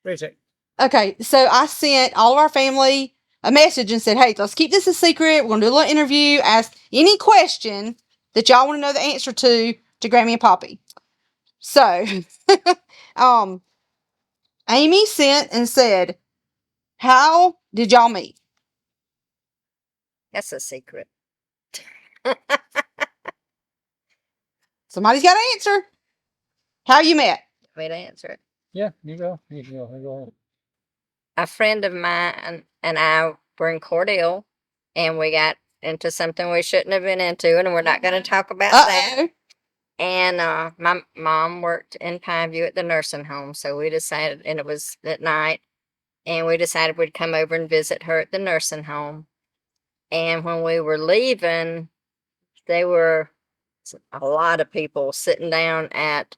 Retake. Okay, so I sent all of our family a message and said, hey, let's keep this a secret. We're going to do a little interview. Ask any question that y'all want to know the answer to Grammy and Poppy. So, Amy sent and said, how did y'all meet? That's a secret. Somebody's got to answer. How you met? Way to answer it. Yeah, you go. You go. You go. A friend of mine and I were in Cordell, and we got into something we shouldn't have been into, and we're not going to talk about that. And my mom worked in Pineview at the nursing home, so we decided, and it was at night, and we decided we'd come over and visit her at the nursing home. And when we were leaving, there were a lot of people sitting down at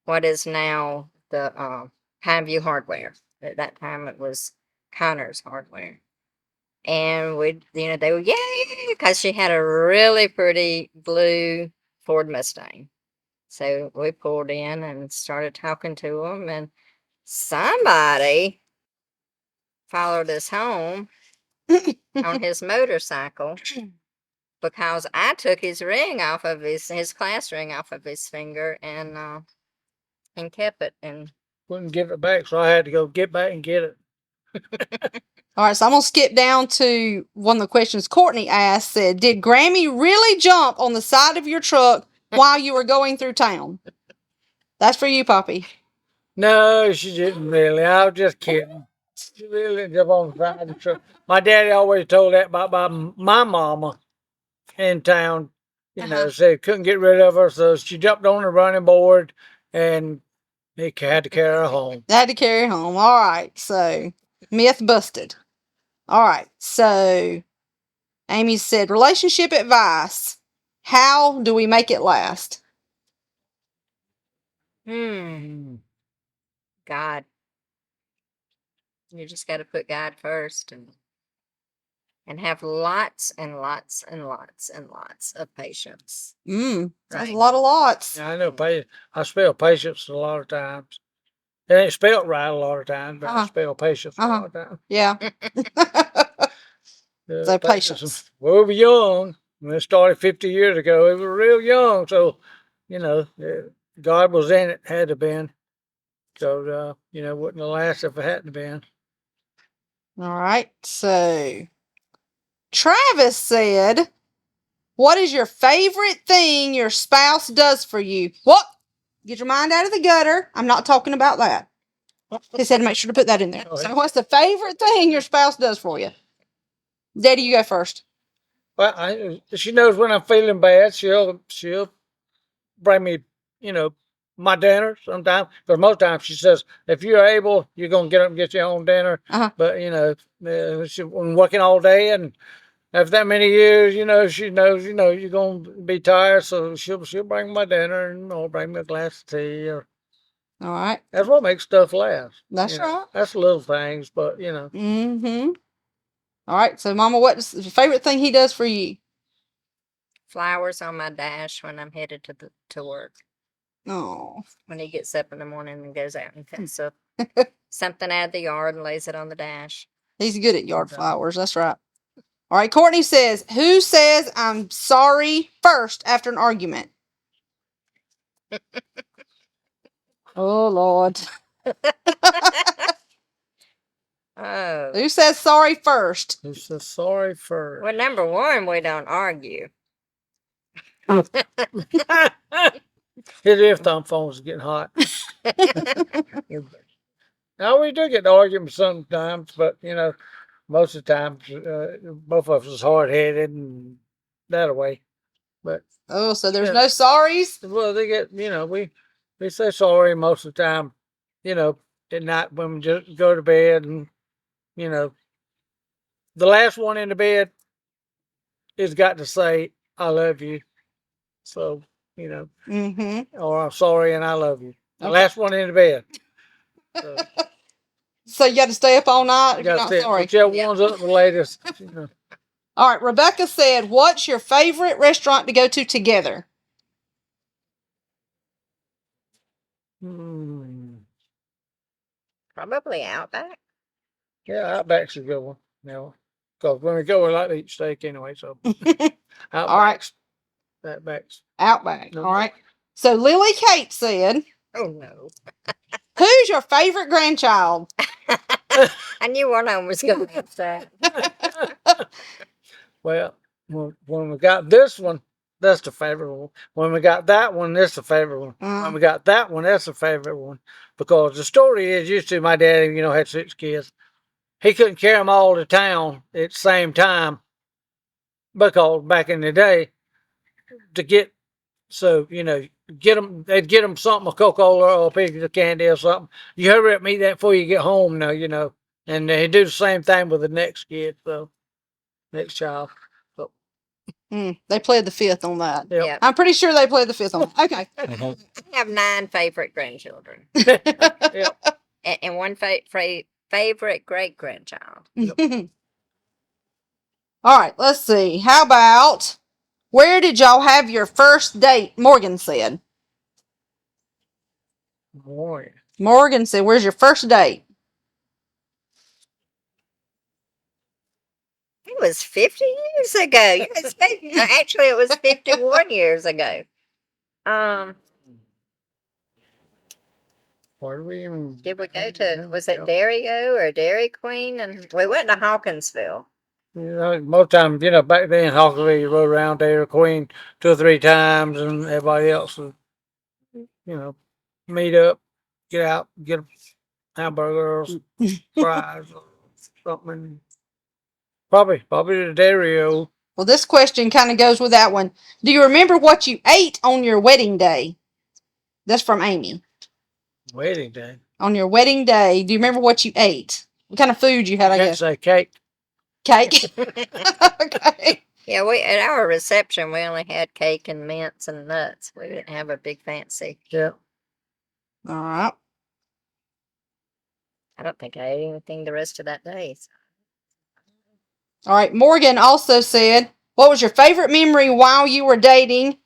what is now the Pineview Hardware. At that time, it was Connor's Hardware. And they were, yay, because she had a really pretty blue Ford Mustang. So we pulled in and started talking to them, and somebody followed us home on his motorcycle because I took his ring off of his class ring off of his finger and kept it. And Wouldn't give it back, so I had to go get back and get it. All right, so I'm going to skip down to one of the questions Courtney asked. Said, did Grammy really jump on the side of your truck while you were going through town? That's for you, Poppy. No, she didn't really. I was just kidding. She really didn't jump on the side of the truck. My daddy always told that about my mama in town. You know, said couldn't get rid of her, so she jumped on the running board, and he had to carry her home. Had to carry her home. All right, so myth busted. All right, so Amy said, relationship advice. How do we make it last? God. You just got to put God first and have lots and lots and lots and lots of patience. That's a lot of lots. Yeah, I know. I spell patience a lot of times. It ain't spelled right a lot of times, but I spell patience a lot of times. Yeah. So patience. Well, we were young. When it started 50 years ago, it was real young. So, you know, God was in it, had to been. So, wouldn't have lasted if it hadn't been. All right. So Travis said, what is your favorite thing your spouse does for you? What? Get your mind out of the gutter. I'm not talking about that. He said to make sure to put that in there. So what's the favorite thing your spouse does for you? Daddy, you go first. Well, she knows when I'm feeling bad. She'll bring me, my dinner sometimes. Because most times she says, if you're able, you're gonna get up and get your own dinner. But she's been working all day, and after that many years, she knows, you're gonna be tired, so she'll bring my dinner and bring me a glass of tea. Or all right, that's what makes stuff last. That's right. That's little things, but Mm-hmm. All right. So, Mama, what's the favorite thing he does for you? Flowers on my dash when I'm headed to work. Oh. When he gets up in the morning and goes out and cuts up something out of the yard and lays it on the dash. He's good at yard flowers. That's right. All right. Courtney says, who says I'm sorry first after an argument? Oh, Lord. Oh. Who says sorry first? Who says sorry first? Well, number one, we don't argue. His earphone phone's getting hot. Now, we do get arguments sometimes, but, most of the time, both of us is hard headed and that way. But so there's no sorries? Well, they get, we say sorry most of the time, at night when we just go to bed, and, the last one in the bed has got to say, I love you. So, or I'm sorry and I love you. The last one in the bed. So you got to stay up all night if you're not sorry. Whichever one's up the latest. All right. Rebecca said, what's your favorite restaurant to go to together? Probably Outback. Yeah, Outback's a good one. Now, because when we go, we like to eat steak anyway. So Outback's, Outback's. Outback. No. All right. So Lily Kate said, Oh no. "Who's your favorite grandchild?" I knew one of them was going to get that. Well, when we got this one, that's the favorite one. When we got that one, that's the favorite one. When we got that one, that's the favorite one. Because the story is, used to my daddy, had 6 kids. He couldn't carry them all to town at the same time because back in the day, to get they'd get them something, a Coca-Cola or a piece of candy or something. You hurry up and eat that before you get home now, and they do the same thing with the next kid, so next child. So, They played the fifth on that. yep. Yeah. I'm pretty sure they played the fifth on that. Okay. I have 9 favorite grandchildren. Yep. And one favorite great grandchild. All right, let's see. How about where did y'all have your first date? Morgan said. Boy. Morgan said, "Where's your first date?" It was 50 years ago. You mistake- Actually, it was 51 years ago. Where do we even? Did we go to? Was it Dario or Dairy Queen? And we went to Hawkinsville. Most times, back then, Hawkesville, you rode around Dairy Queen 2 or 3 times, and everybody else would, meet up, get out, get a hamburger or fries or something. Probably the Dario. Well, this question kind of goes with that one. Do you remember what you ate on your wedding day? That's from Amy. Wedding day. On your wedding day, do you remember what you ate? What kind of food you had, I Can't guess? say cake. Cake? Okay. Yeah, we at our reception we only had cake and mints and nuts. We didn't have a big fancy. Yeah. All right. I don't think I ate anything the rest of that day. So. All right. Morgan also said, "What was your favorite memory while you were dating,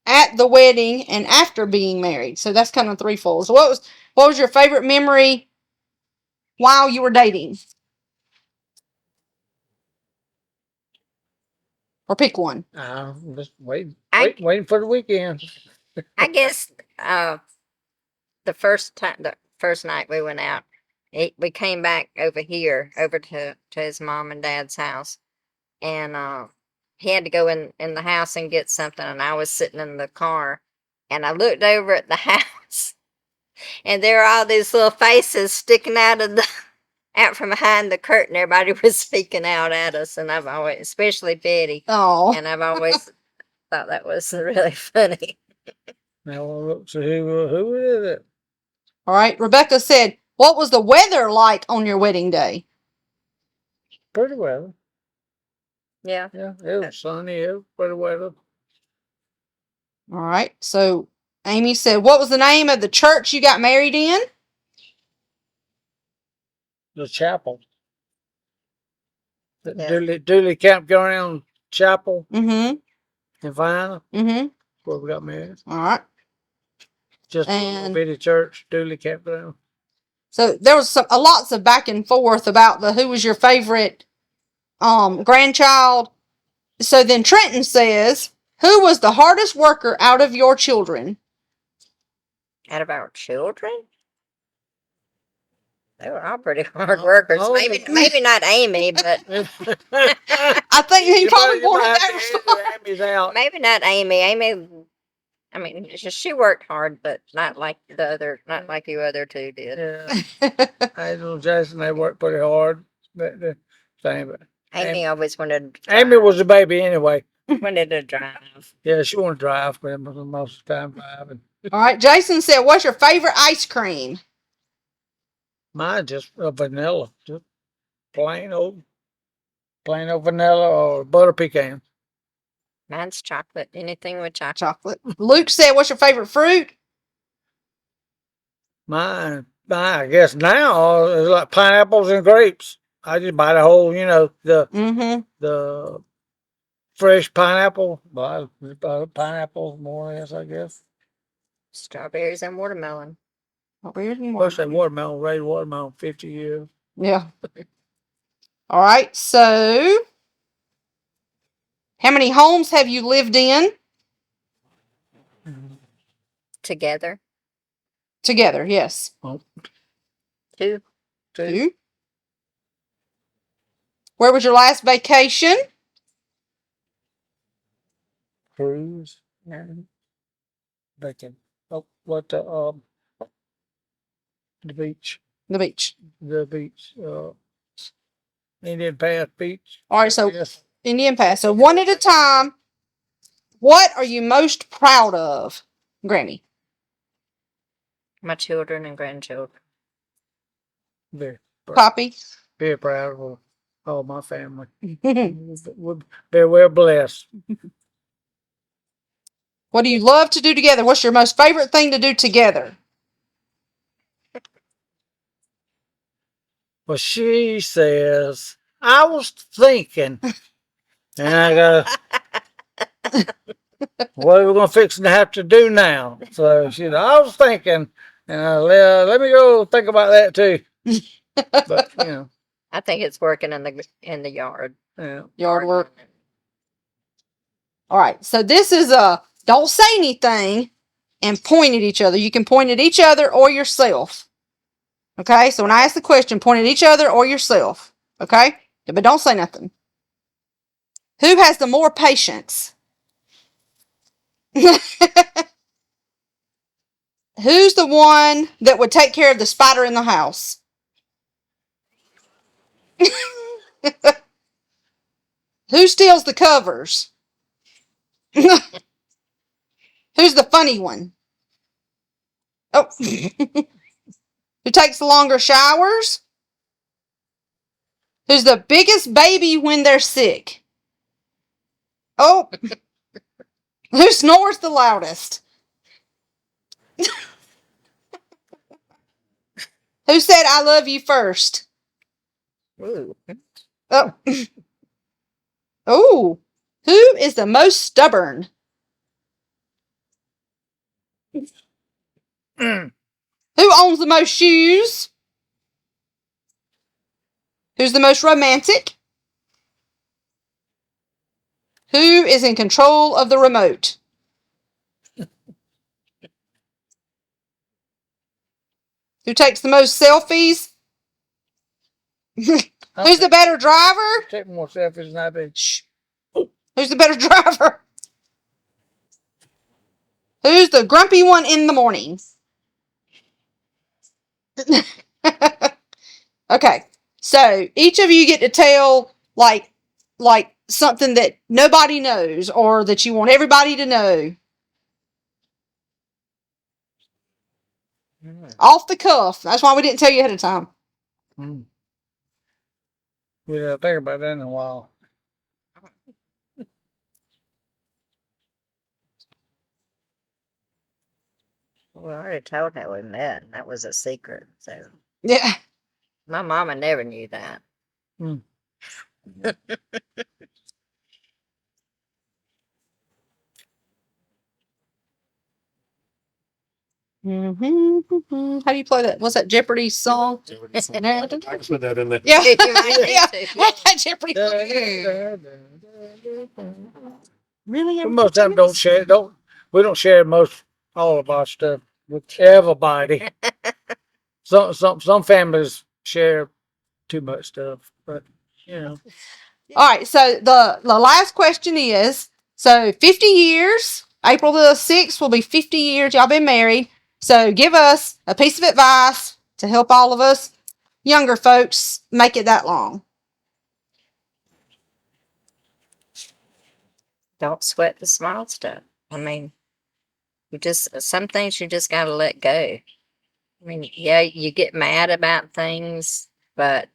at the wedding, and after being married?" So that's kind of threefold. So what was your favorite memory while you were dating? Or pick one. Just waiting for the weekend. I guess the first night we went out, we came back over here, over to his mom and dad's house, and he had to go in the house and get something, and I was sitting in the car, and I looked over at the house, and there were all these little faces sticking out from behind the curtain. Everybody was speaking out at us, and I've always, especially Betty, Oh. and I've always thought that was really funny. Now we'll look to who is it? All right. Rebecca said, "What was the weather like on your wedding day?" Pretty well. Yeah. Yeah, it was sunny. It was pretty weather. All right. So Amy said, "What was the name of the church you got married in?" The chapel. The Yeah. Dooley Campground Chapel Mm-hmm. in Vienna, Mm-hmm. where we got married. All right. Just a little bitty church, Dooley Campground. So there was a lots of back and forth about who was your favorite grandchild. So then Trenton says, "Who was the hardest worker out of your children?" Out of our children? They were all pretty hard workers. Oh. Maybe not Amy, but I think he probably wanted that response. Amy's out. maybe not Amy. Amy, I mean, she worked hard, but not like you other two did. Yeah. Angel and Jason, they worked pretty hard. But the same. But Amy always wanted. Amy was a baby anyway. wanted to drive. Yeah, she wanted to drive, but most of the time driving. All right. Jason said, "What's your favorite ice cream?" Mine just a vanilla, just plain old vanilla or butter pecan. Mine's chocolate. Anything with chocolate. Chocolate. Luke said, "What's your favorite fruit?" Mine, I guess now is like pineapples and grapes. I just buy the whole, the fresh pineapple. Buy pineapple more or less, I guess. Strawberries and watermelon. Strawberries and Most of watermelon. that watermelon, raised watermelon, 50 years. Yeah. All right. So, how many homes have you lived in Together. together? Yes. Oh, 2. two. Two. Where was your last vacation? Cruise. No. Bacon. Oh, the beach. The beach. The beach. Indian Pass Beach. All right. So, Yes. Indian Pass. So, one at a time. What are you most proud of, Granny? My children and grandchildren. Very, Poppy? very proud of all my family. We're very well blessed. What do you love to do together? What's your most favorite thing to do together? Well, she says, I was thinking, and I go, what are we going to fix and have to do now? So she said, I was thinking, and let me go think about that too. But, I think it's working in the yard. yeah. Yard work. All right. So this is don't say anything and point at each other. You can point at each other or yourself. Okay? So when I ask the question, point at each other or yourself. Okay? But don't say nothing. Who has the more patience? Who's the one that would take care of the spider in the house? Who steals the covers? Who's the funny one? Oh. Who takes the longer showers? Who's the biggest baby when they're sick? Oh. Who snores the loudest? Who said I love you first? Ooh. Oh. Oh. Who is the most stubborn? Who owns the most shoes? Who's the most romantic? Who is in control of the remote? Who takes the most selfies? Who's the better driver? Take more selfies than I do. Shh. Who's the better driver? Who's the grumpy one in the morning? Okay. So each of you get to tell like something that nobody knows or that you want everybody to know. Off the cuff. That's why we didn't tell you ahead of time. We didn't think about that in a while. Well, I already told how we met, and that was a secret. So Yeah. my mama never knew that. Hmm. Mm-hmm. How do you play that? What's that Jeopardy song? I can put that in there. Yeah. You might need to. Jeopardy. Really? Most of them don't share. We don't share all of our stuff with everybody. Some families share too much stuff, but All right. So the last question is: so 50 years. April the 6th will be 50 years. Y'all been married. So give us a piece of advice to help all of us younger folks make it that long. Don't sweat the small stuff. I mean, some things you just gotta let go. I mean, yeah, you get mad about things, but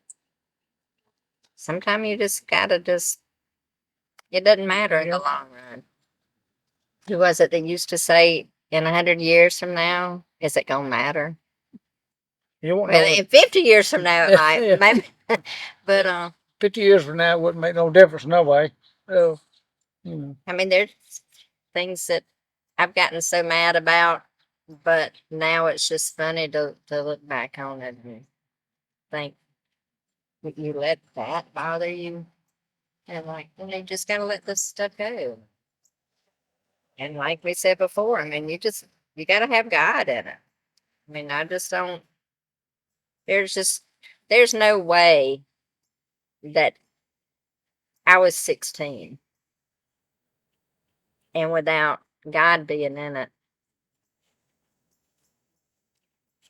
sometimes you just gotta it doesn't matter in the long run. Who was it that used to say, in 100 years from now, is it gonna matter? you won't Well, know. in 50 years from now, it might, Yeah. maybe. But 50 years from now, it wouldn't make no difference no way. So, I mean, there's things that I've gotten so mad about But now it's just funny to look back on it and think you let that bother you. And like, you just gotta let this stuff go. And like we said before, I mean, you gotta have God in it. I mean, I just don't, there's just, there's no way that I was 16 and without God being in it,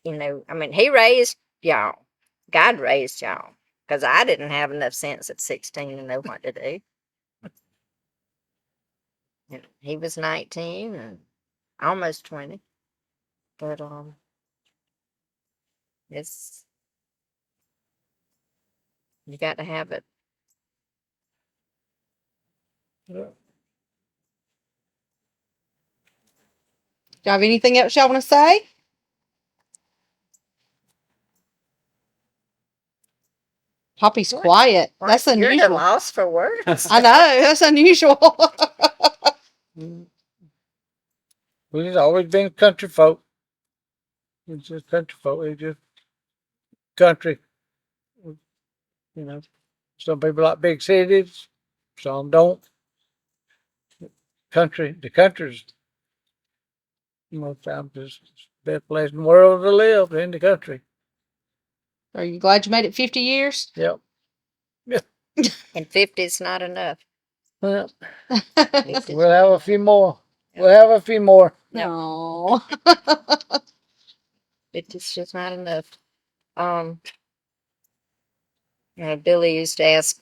I mean, He raised y'all. God raised y'all. Because I didn't have enough sense at 16 to know what to do. And he was 19 and almost 20. But it's you got to have it. Yeah. Do you have anything else y'all want to say? Poppy's What? quiet. What? That's You're at a unusual. loss for words. I know. That's unusual. We've always been country folk. It's just country folk. It's just country. You know, some people like big cities, some don't. The country's most times just the best place in the world to live in the country. Are you glad you made it 50 years? Yep. And 50 is not enough. Well, 50 's we'll not have a enough. few more. We'll have a few more. No. 50's just not enough. Billy used to ask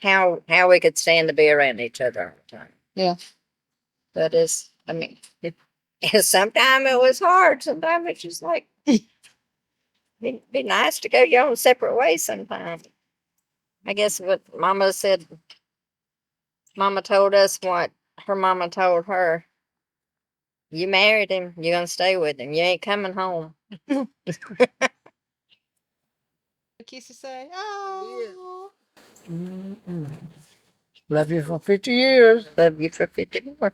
how we could stand to be around each other all the time. Yeah. But I mean, sometimes it was hard. Sometimes it's just like, be nice to go your own separate ways sometimes. I guess what Mama said, Mama told us what her mama told her. You married him, you're going to stay with him. You ain't coming home. Kiss to say, oh. Mm-mm. Love you for 50 years. Love you for 50 more.